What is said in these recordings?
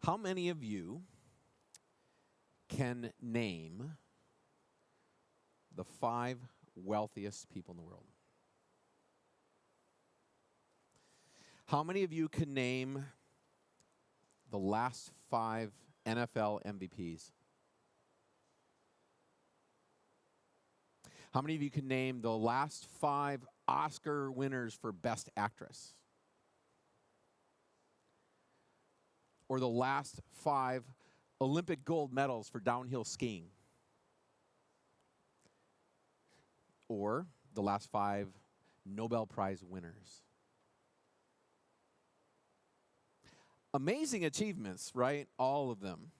How many of you can name the 5 wealthiest people in the world? How many of you can name the last 5 NFL MVPs? How many of you can name the last 5 Oscar winners for Best Actress? Or the last 5 Olympic gold medals for downhill skiing? Or the last 5 Nobel Prize winners? Amazing achievements, right? All of them.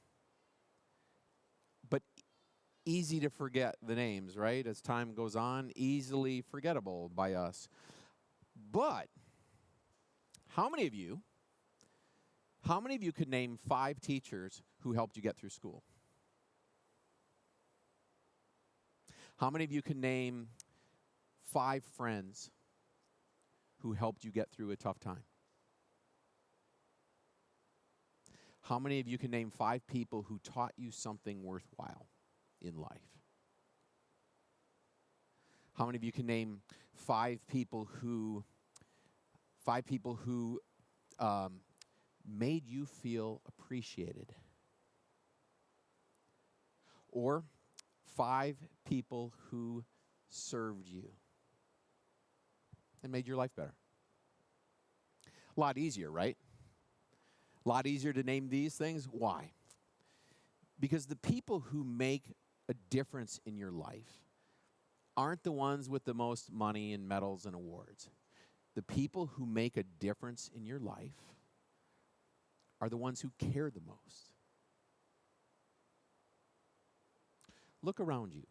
But easy to forget the names, right? As time goes on, easily forgettable by us. But how many of you could name 5 teachers who helped you get through school? How many of you can name 5 friends who helped you get through a tough time? How many of you can name 5 people who taught you something worthwhile in life? How many of you can name 5 people who made you feel appreciated? Or 5 people who served you and made your life better? A lot easier, right? A lot easier to name these things. Why? Because the people who make a difference in your life aren't the ones with the most money and medals and awards. The people who make a difference in your life are the ones who care the most. Look around you.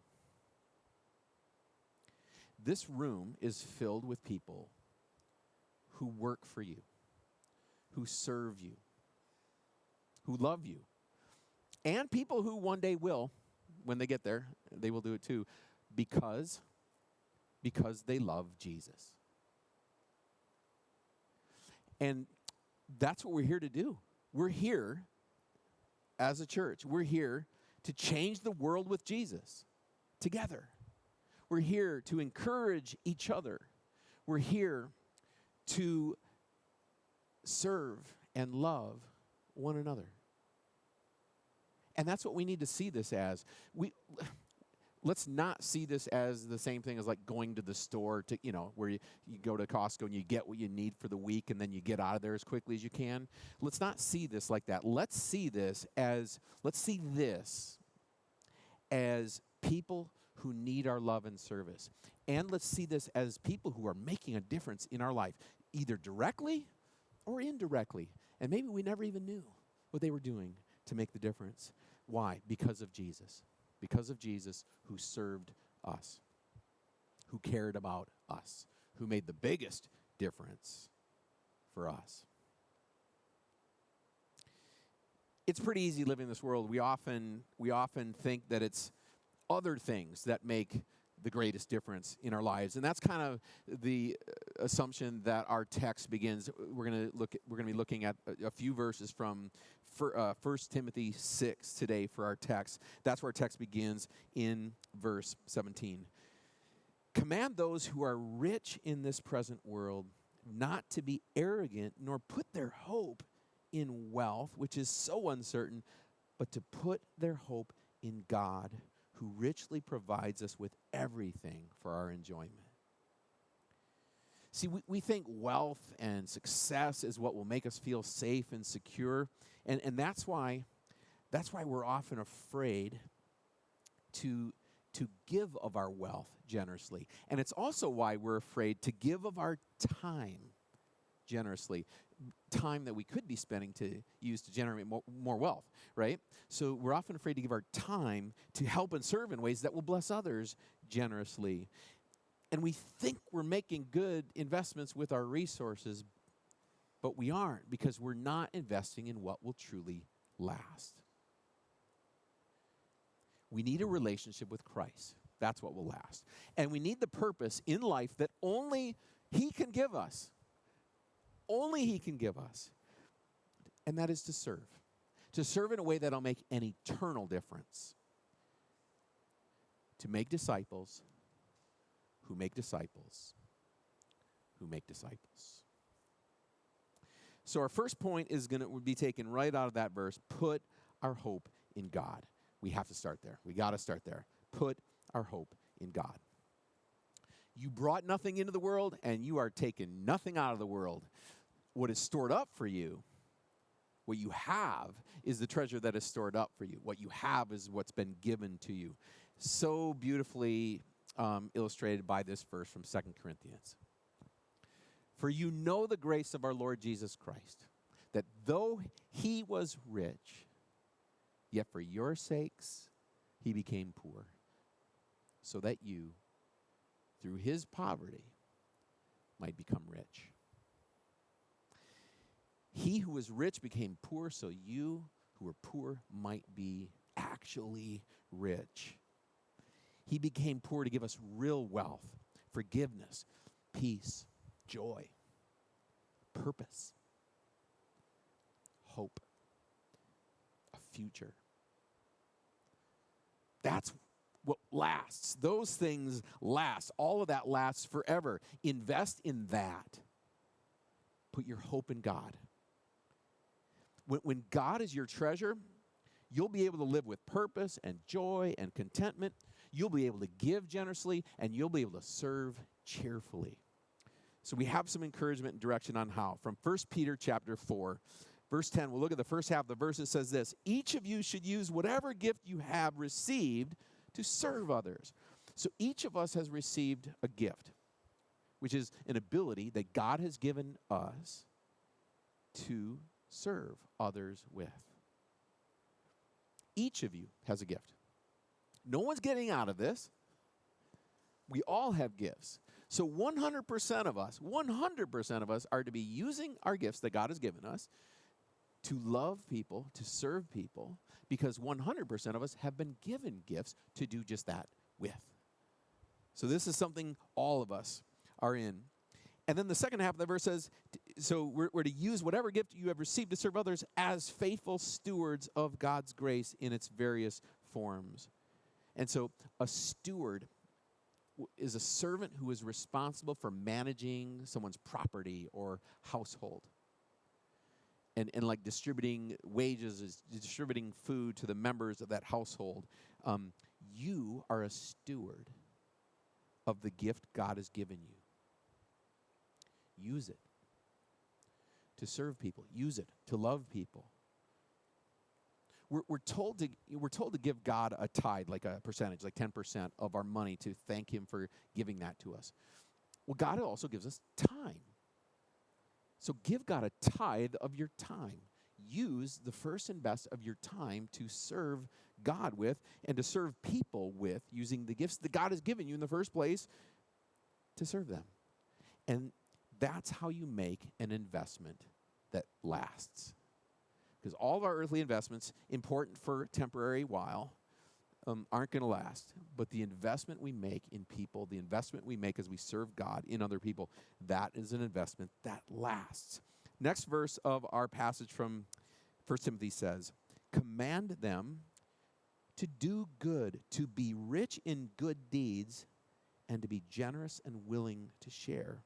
This room is filled with people who work for you, who serve you, who love you, and people who one day will, when they get there, they will do it too, because they love Jesus. And that's what we're here to do. We're here as a church. We're here to change the world with Jesus together. We're here to encourage each other. We're here to serve and love one another. And that's what we need to see this as. Let's not see this as the same thing as like going to the store to, where you go to Costco and you get what you need for the week and then you get out of there as quickly as you can. Let's not see this like that. Let's see this as people who need our love and service. And let's see this as people who are making a difference in our life, either directly or indirectly. And maybe we never even knew what they were doing to make the difference. Why? Because of Jesus. Because of Jesus, who served us, who cared about us, who made the biggest difference for us. It's pretty easy living in this world. We often think that it's other things that make the greatest difference in our lives, and that's kind of the assumption that our text begins. We're going to be looking at a few verses from 1 Timothy 6 today for our text. That's where our text begins in verse 17. Command those who are rich in this present world not to be arrogant, nor put their hope in wealth, which is so uncertain, but to put their hope in God, who richly provides us with everything for our enjoyment. See, we think wealth and success is what will make us feel safe and secure, and that's why we're often afraid to give of our wealth generously. And it's also why we're afraid to give of our time generously, time that we could be spending to use to generate more wealth, right? So we're often afraid to give our time to help and serve in ways that will bless others generously. And we think we're making good investments with our resources, but we aren't, because we're not investing in what will truly last. We need a relationship with Christ. That's what will last. And we need the purpose in life that only He can give us. Only He can give us. And that is to serve. to serve in a way that'll make an eternal difference, to make disciples who make disciples who make disciples. So our first point is going to be taken right out of that verse. Put our hope in God. We have to start there. We got to start there. Put our hope in God. You brought nothing into the world, and you are taking nothing out of the world. What is stored up for you, what you have, is the treasure that is stored up for you. What you have is what's been given to you. So beautifully illustrated by this verse from 2 Corinthians. For you know the grace of our Lord Jesus Christ, that though he was rich, yet for your sakes he became poor, so that you, through his poverty, might become rich. He who was rich became poor, so you who are poor might be actually rich. He became poor to give us real wealth, forgiveness, peace, joy, purpose, hope, a future. That's what lasts. Those things last. All of that lasts forever. Invest in that. Put your hope in God. When God is your treasure, you'll be able to live with purpose and joy and contentment. You'll be able to give generously, and you'll be able to serve cheerfully. So we have some encouragement and direction on how. From 1 Peter chapter 4, verse 10, we'll look at the first half of the verse. It says this: each of you should use whatever gift you have received to serve others. So each of us has received a gift, which is an ability that God has given us to serve others with. Each of you has a gift. No one's getting out of this. We all have gifts. So 100% of us are to be using our gifts that God has given us to love people, to serve people, because 100% of us have been given gifts to do just that with. So this is something all of us are in. And then the second half of the verse says, so we're to use whatever gift you have received to serve others as faithful stewards of God's grace in its various forms. And so a steward is a servant who is responsible for managing someone's property or household. And like distributing wages, is distributing food to the members of that household. You are a steward of the gift God has given you. Use it to serve people. Use it to love people. We're told to give God a tithe, like a percentage, like 10% of our money, to thank him for giving that to us. Well, God also gives us time. So give God a tithe of your time. Use the first and best of your time to serve God with and to serve people with, using the gifts that God has given you in the first place to serve them. And that's how you make an investment that lasts. Because all of our earthly investments, important for a temporary while, aren't going to last. But the investment we make in people, the investment we make as we serve God in other people, that is an investment that lasts. Next verse of our passage from 1 Timothy says, command them to do good, to be rich in good deeds, and to be generous and willing to share.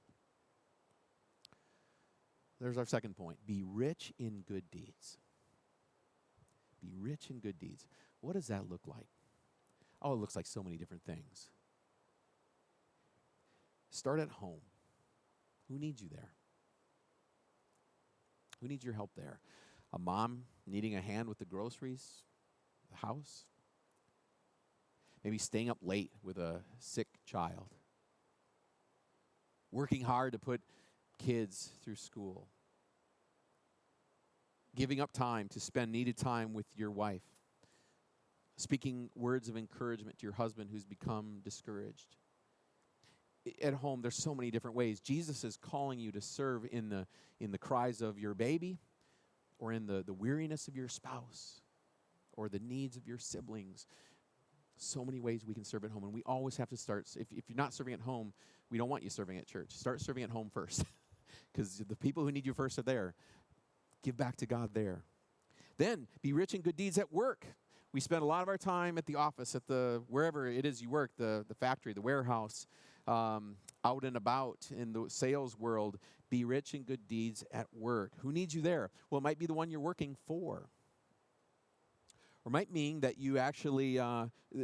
There's our second point. Be rich in good deeds. Be rich in good deeds. What does that look like? Oh, it looks like so many different things. Start at home. Who needs you there? Who needs your help there? A mom needing a hand with the groceries, the house? Maybe staying up late with a sick child. Working hard to put kids through school. Giving up time to spend needed time with your wife. Speaking words of encouragement to your husband who's become discouraged. At home, there's so many different ways. Jesus is calling you to serve in the cries of your baby, or in the weariness of your spouse, or the needs of your siblings. So many ways we can serve at home, and we always have to start. If you're not serving at home, we don't want you serving at church. Start serving at home first, because the people who need you first are there. Give back to God there. Then be rich in good deeds at work. We spend a lot of our time at the office, at the wherever it is you work, the factory, the warehouse, out and about in the sales world. Be rich in good deeds at work. Who needs you there? Well, it might be the one you're working for. Or it might mean that you actually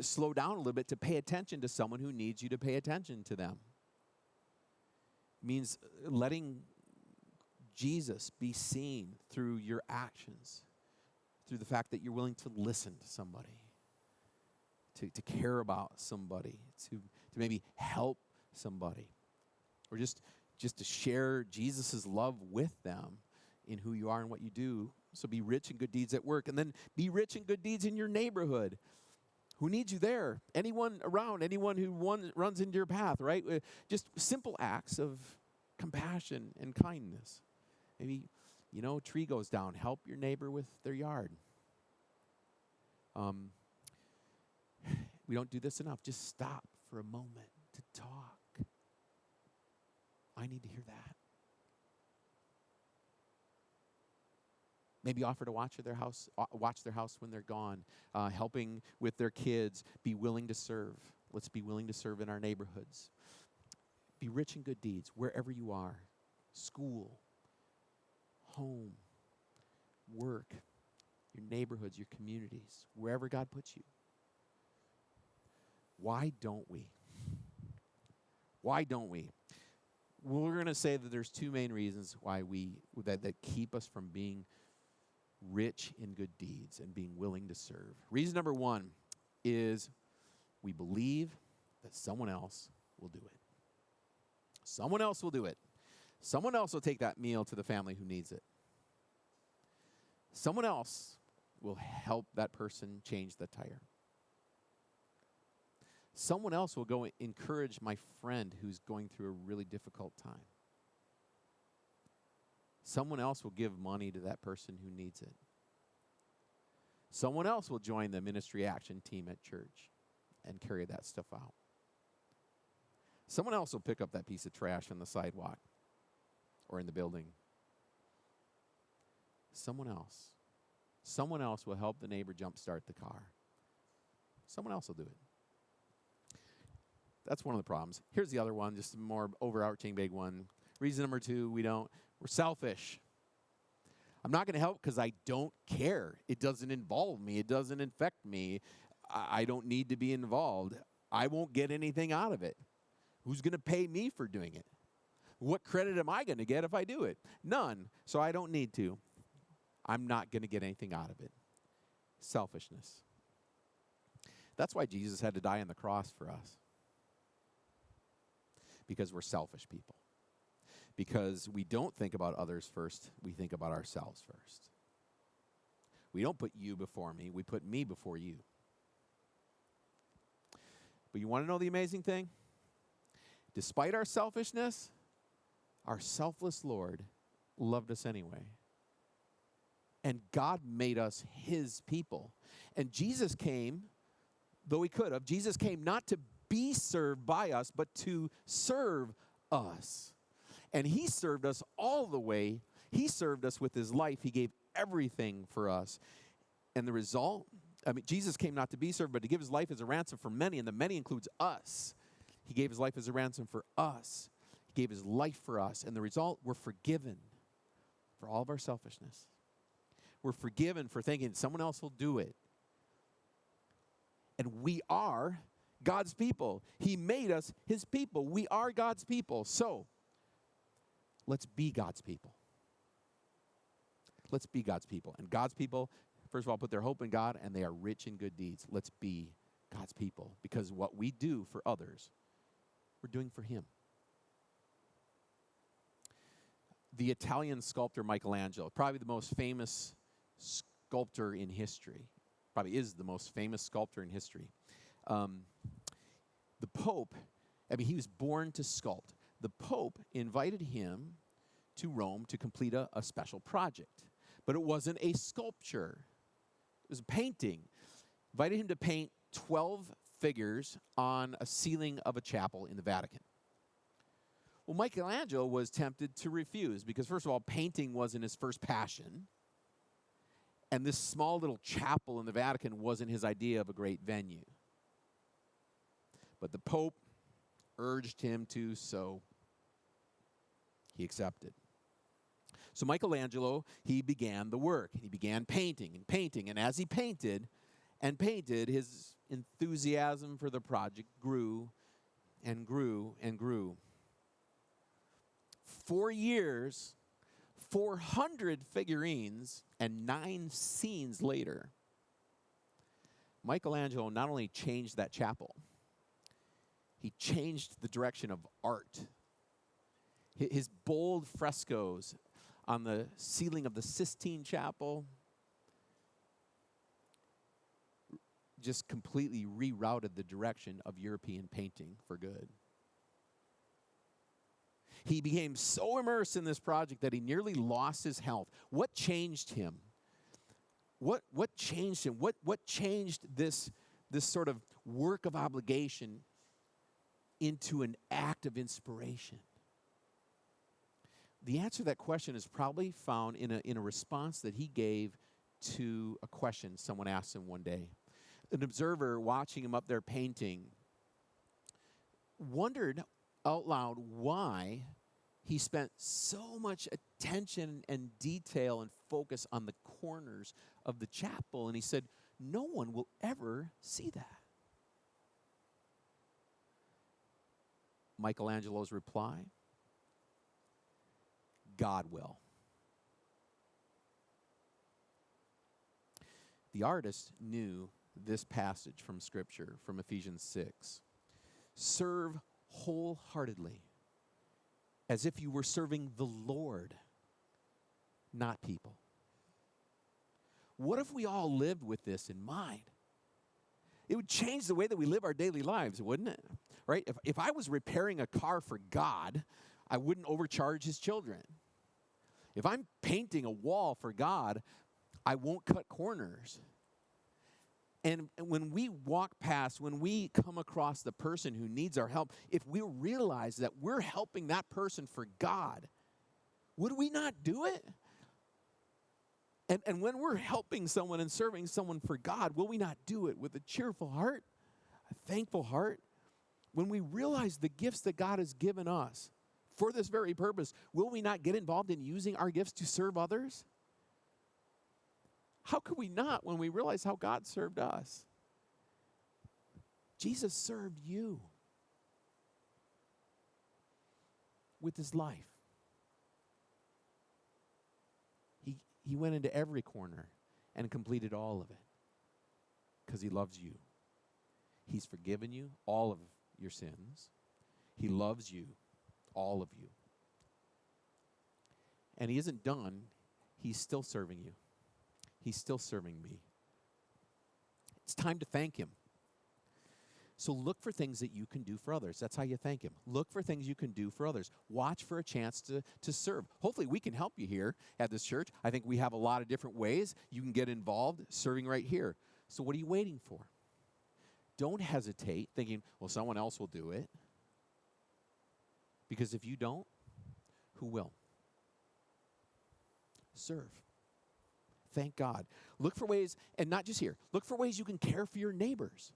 slow down a little bit to pay attention to someone who needs you to pay attention to them. It means letting Jesus be seen through your actions, through the fact that you're willing to listen to somebody, to care about somebody, to maybe help somebody, or just to share Jesus' love with them in who you are and what you do. So be rich in good deeds at work, and then be rich in good deeds in your neighborhood. Who needs you there? Anyone around, anyone who runs into your path, right? Just simple acts of compassion and kindness. Maybe, a tree goes down. Help your neighbor with their yard. We don't do this enough. Just stop for a moment to talk. I need to hear that. Maybe offer to watch their house when they're gone, helping with their kids. Be willing to serve. Let's be willing to serve in our neighborhoods. Be rich in good deeds wherever you are. School, home, work, your neighborhoods, your communities, wherever God puts you. Why don't we? Why don't we? Well, we're going to say that there's two main reasons why that keep us from being rich in good deeds and being willing to serve. Reason number one is we believe that someone else will do it. Someone else will do it. Someone else will take that meal to the family who needs it. Someone else will help that person change the tire. Someone else will go encourage my friend who's going through a really difficult time. Someone else will give money to that person who needs it. Someone else will join the ministry action team at church and carry that stuff out. Someone else will pick up that piece of trash on the sidewalk or in the building. Someone else. Someone else will help the neighbor jumpstart the car. Someone else will do it. That's one of the problems. Here's the other one, just a more overarching big one. Reason number two, we're selfish. I'm not going to help because I don't care. It doesn't involve me. It doesn't infect me. I don't need to be involved. I won't get anything out of it. Who's going to pay me for doing it? What credit am I going to get if I do it? None. So I don't need to. I'm not going to get anything out of it. Selfishness. That's why Jesus had to die on the cross for us. Because we're selfish people. Because we don't think about others first, we think about ourselves first. We don't put you before me, we put me before you. But you want to know the amazing thing? Despite our selfishness, our selfless Lord loved us anyway. And God made us his people. And Jesus came, though he could have, Jesus came not to be served by us, but to serve us. And he served us all the way. He served us with his life. He gave everything for us. And the result, Jesus came not to be served, but to give his life as a ransom for many, and the many includes us. He gave his life as a ransom for us. He gave his life for us. And the result, we're forgiven for all of our selfishness. We're forgiven for thinking someone else will do it. And we are God's people. He made us his people. We are God's people. So, let's be God's people. Let's be God's people. And God's people, first of all, put their hope in God, and they are rich in good deeds. Let's be God's people. Because what we do for others, we're doing for him. The Italian sculptor Michelangelo, probably the most famous sculptor in history, probably is the most famous sculptor in history. The Pope, he was born to sculpt. The Pope invited him to Rome to complete a special project. But it wasn't a sculpture. It was a painting. Invited him to paint 12 figures on a ceiling of a chapel in the Vatican. Well, Michelangelo was tempted to refuse because, first of all, painting wasn't his first passion. And this small little chapel in the Vatican wasn't his idea of a great venue. But the Pope urged him to, so he accepted. So Michelangelo, he began the work. He began painting and painting. And as he painted and painted, his enthusiasm for the project grew and grew and grew. 4 years, 400 figurines, and 9 scenes later, Michelangelo not only changed that chapel, he changed the direction of art. His bold frescoes on the ceiling of the Sistine Chapel just completely rerouted the direction of European painting for good. He became so immersed in this project that he nearly lost his health. What changed him? What changed him? What changed this sort of work of obligation into an act of inspiration? The answer to that question is probably found in a response that he gave to a question someone asked him one day. An observer watching him up there painting wondered out loud why he spent so much attention and detail and focus on the corners of the chapel. And he said, no one will ever see that. Michelangelo's reply, God will. The artist knew this passage from Scripture, from Ephesians 6. Serve wholeheartedly, as if you were serving the Lord, not people. What if we all lived with this in mind? It would change the way that we live our daily lives, wouldn't it? Right? If I was repairing a car for God, I wouldn't overcharge his children. If I'm painting a wall for God, I won't cut corners. And when we walk past, when we come across the person who needs our help, if we realize that we're helping that person for God, would we not do it? And when we're helping someone and serving someone for God, will we not do it with a cheerful heart, a thankful heart? When we realize the gifts that God has given us for this very purpose, will we not get involved in using our gifts to serve others? How could we not when we realize how God served us? Jesus served you with his life. He went into every corner and completed all of it because he loves you. He's forgiven you all of your sins. He loves you, all of you. And he isn't done. He's still serving you. He's still serving me. It's time to thank him. So look for things that you can do for others. That's how you thank him. Look for things you can do for others. Watch for a chance to serve. Hopefully we can help you here at this church. I think we have a lot of different ways you can get involved serving right here. So what are you waiting for? Don't hesitate thinking, well, someone else will do it. Because if you don't, who will? Serve. Thank God. Look for ways, and not just here, look for ways you can care for your neighbors.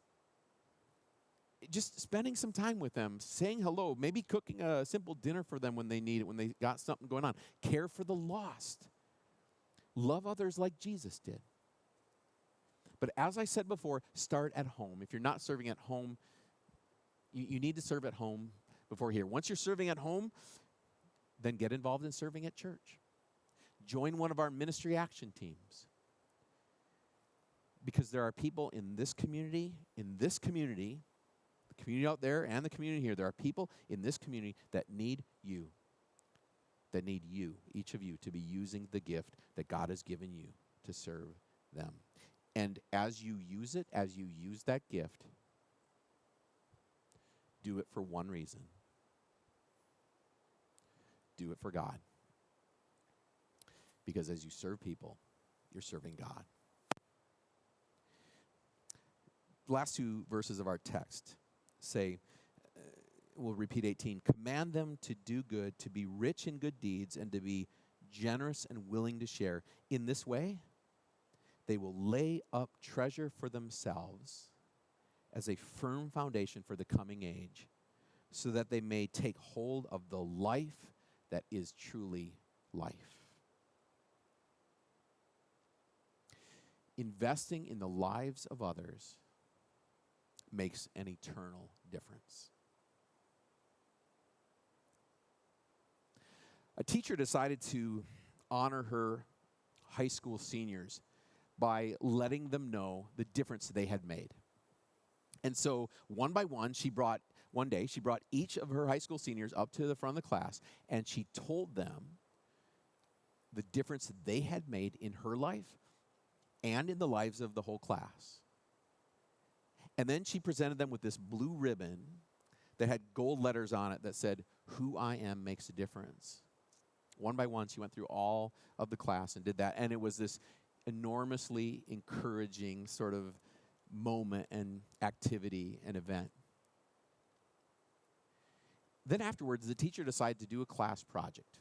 Just spending some time with them, saying hello, maybe cooking a simple dinner for them when they need it, when they got something going on. Care for the lost. Love others like Jesus did. But as I said before, start at home. If you're not serving at home, you need to serve at home before here. Once you're serving at home, then get involved in serving at church. Join one of our ministry action teams. Because there are people in this community, the community out there and the community here, there are people in this community that need you, each of you, to be using the gift that God has given you to serve them. And as you use it, as you use that gift, do it for one reason. Do it for God. Because as you serve people, you're serving God. The last two verses of our text say, we'll repeat 18, command them to do good, to be rich in good deeds, and to be generous and willing to share. In this way, they will lay up treasure for themselves as a firm foundation for the coming age, so that they may take hold of the life that is truly life. Investing in the lives of others makes an eternal difference. A teacher decided to honor her high school seniors by letting them know the difference they had made. And so one by one, one day she brought each of her high school seniors up to the front of the class, and she told them the difference they had made in her life and in the lives of the whole class. And then she presented them with this blue ribbon that had gold letters on it that said, "Who I am makes a difference." One by one, she went through all of the class and did that. And it was this enormously encouraging sort of moment and activity and event. Then afterwards, the teacher decided to do a class project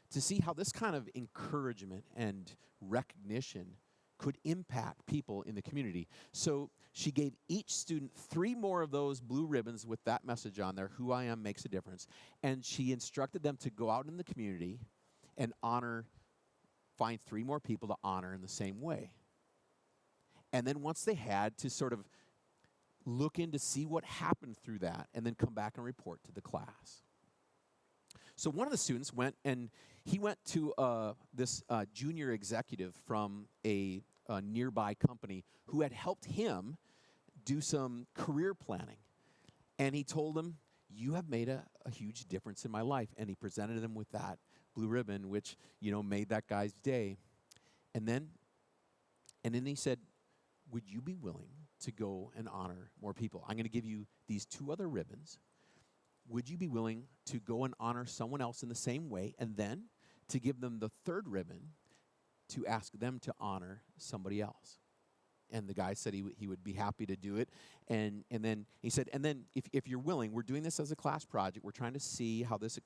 to see how this kind of encouragement and recognition could impact people in the community. So she gave each student 3 more of those blue ribbons with that message on there, "Who I am makes a difference." And she instructed them to go out in the community and find 3 more people to honor in the same way. And then once they had, to sort of look in to see what happened through that, and then come back and report to the class. So one of the students went to this junior executive from a nearby company who had helped him do some career planning. And he told him, "You have made a huge difference in my life." And he presented him with that blue ribbon, which, made that guy's day. And then he said, "Would you be willing to go and honor more people? I'm going to give you these 2 other ribbons. Would you be willing to go and honor someone else in the same way, and then to give them the 3rd ribbon to ask them to honor somebody else?" And the guy said he would be happy to do it. And then he said, "And then if you're willing, we're doing this as a class project. We're trying to see how this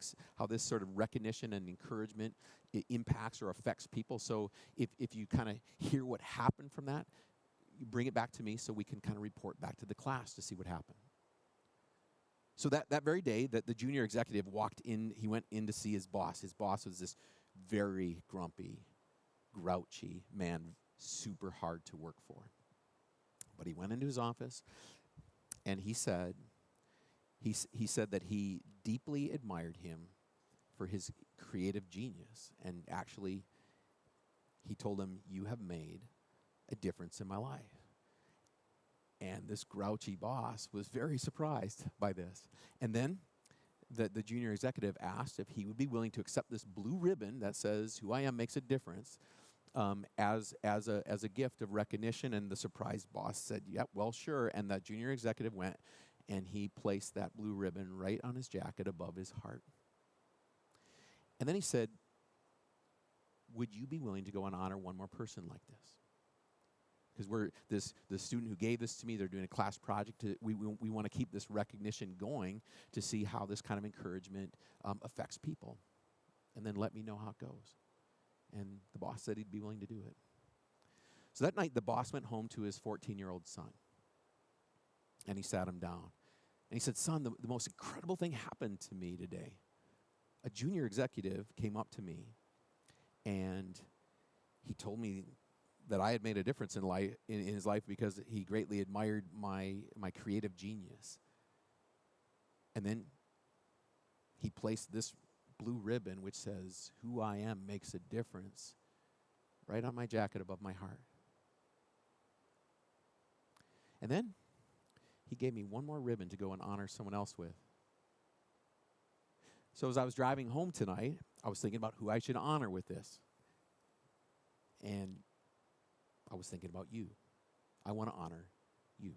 sort of recognition and encouragement impacts or affects people. So if you kind of hear what happened from that, you bring it back to me so we can kind of report back to the class to see what happened." So that very day that the junior executive walked in, he went in to see his boss. His boss was this very grumpy, grouchy man, super hard to work for. But he went into his office, and he said that he deeply admired him for his creative genius. And actually, he told him, "You have made a difference in my life." And this grouchy boss was very surprised by this. And then the junior executive asked if he would be willing to accept this blue ribbon that says, "Who I am makes a difference," as a gift of recognition. And the surprised boss said, "Yep, well, sure." And that junior executive went, and he placed that blue ribbon right on his jacket above his heart. And then he said, "Would you be willing to go and honor one more person like this? Because the student who gave this to me, they're doing a class project. We want to keep this recognition going to see how this kind of encouragement affects people. And then let me know how it goes." And the boss said he'd be willing to do it. So that night, the boss went home to his 14-year-old son. And he sat him down. And he said, "Son, the most incredible thing happened to me today. A junior executive came up to me, and he told me that I had made a difference in his life because he greatly admired my creative genius. And then he placed this blue ribbon which says, 'Who I am makes a difference,' right on my jacket above my heart. And then he gave me 1 more ribbon to go and honor someone else with." So as I was driving home tonight, I was thinking about who I should honor with this. And I was thinking about you. I want to honor you.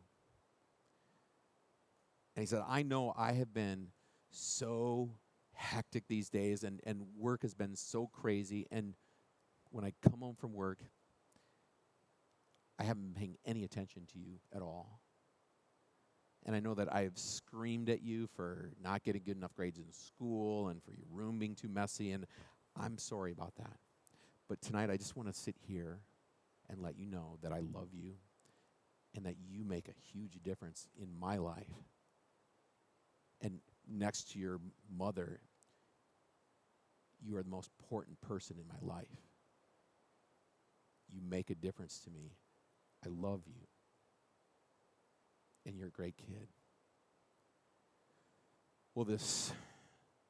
And he said, "I know I have been so hectic these days, and work has been so crazy. And when I come home from work, I haven't been paying any attention to you at all. And I know that I have screamed at you for not getting good enough grades in school and for your room being too messy, and I'm sorry about that. But tonight I just want to sit here and let you know that I love you and that you make a huge difference in my life. And next to your mother, you are the most important person in my life. You make a difference to me. I love you. And you're a great kid. Well, this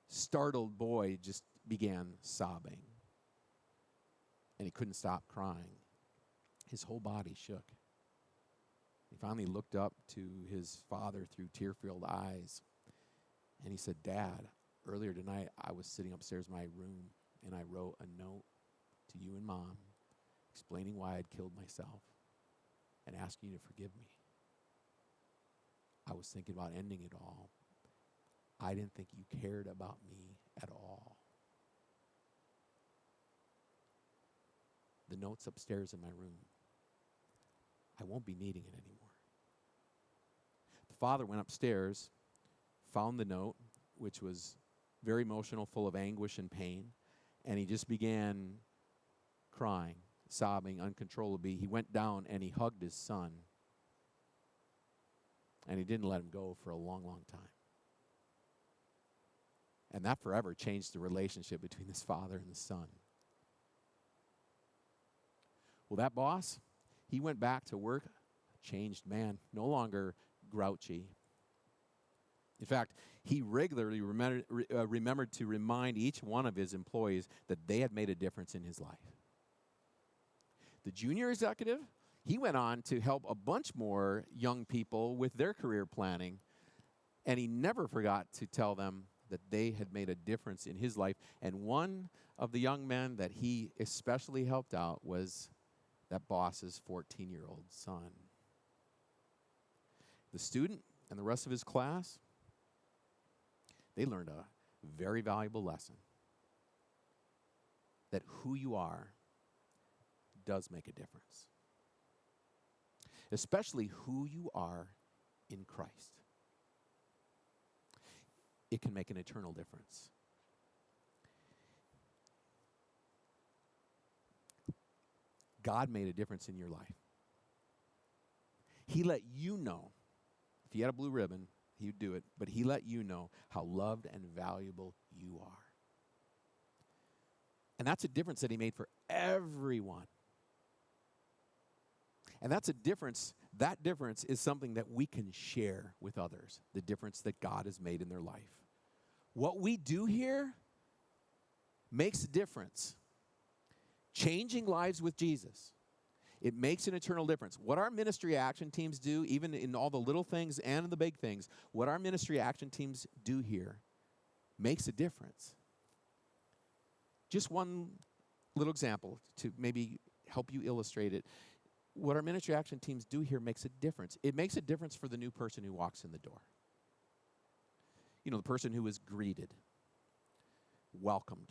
startled boy just began sobbing. And he couldn't stop crying. His whole body shook. He finally looked up to his father through tear-filled eyes. And he said, Dad, earlier tonight I was sitting upstairs in my room and I wrote a note to you and Mom explaining why I'd killed myself and asking you to forgive me. I was thinking about ending it all. I didn't think you cared about me at all. The note's upstairs in my room. I won't be needing it anymore. The father went upstairs, found the note, which was very emotional, full of anguish and pain, and he just began crying, sobbing uncontrollably. He went down and he hugged his son, and he didn't let him go for a long, long time. And that forever changed the relationship between this father and the son. Well, that boss, he went back to work, a changed man, no longer grouchy. In fact, he regularly remembered to remind each one of his employees that they had made a difference in his life. The junior executive, he went on to help a bunch more young people with their career planning, and he never forgot to tell them that they had made a difference in his life. And one of the young men that he especially helped out was that boss's 14-year-old son. The student and the rest of his class, they learned a very valuable lesson, that who you are does make a difference, especially who you are in Christ. It can make an eternal difference. God made a difference in your life. He let you know. If he had a blue ribbon, he would do it, but he let you know how loved and valuable you are. And that's a difference that he made for everyone. And that's a difference, that difference is something that we can share with others, the difference that God has made in their life. What we do here makes a difference. Changing lives with Jesus, it makes an eternal difference. What our ministry action teams do, even in all the little things and the big things, what our ministry action teams do here makes a difference. Just one little example to maybe help you illustrate it. What our ministry action teams do here makes a difference. It makes a difference for the new person who walks in the door. You know, the person who is greeted, welcomed,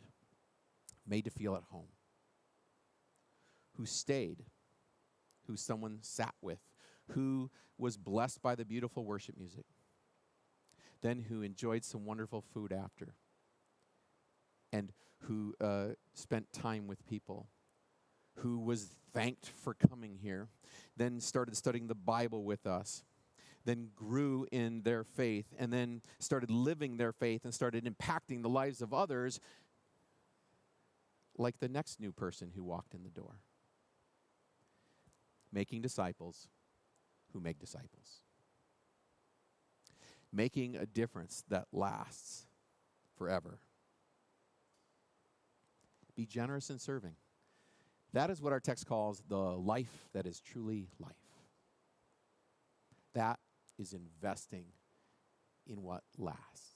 made to feel at home, who stayed, who someone sat with, who was blessed by the beautiful worship music, then who enjoyed some wonderful food after, and who spent time with people, who was thanked for coming here, then started studying the Bible with us, then grew in their faith, and then started living their faith and started impacting the lives of others like the next new person who walked in the door. Making disciples who make disciples. Making a difference that lasts forever. Be generous in serving. That is what our text calls the life that is truly life. That is investing in what lasts.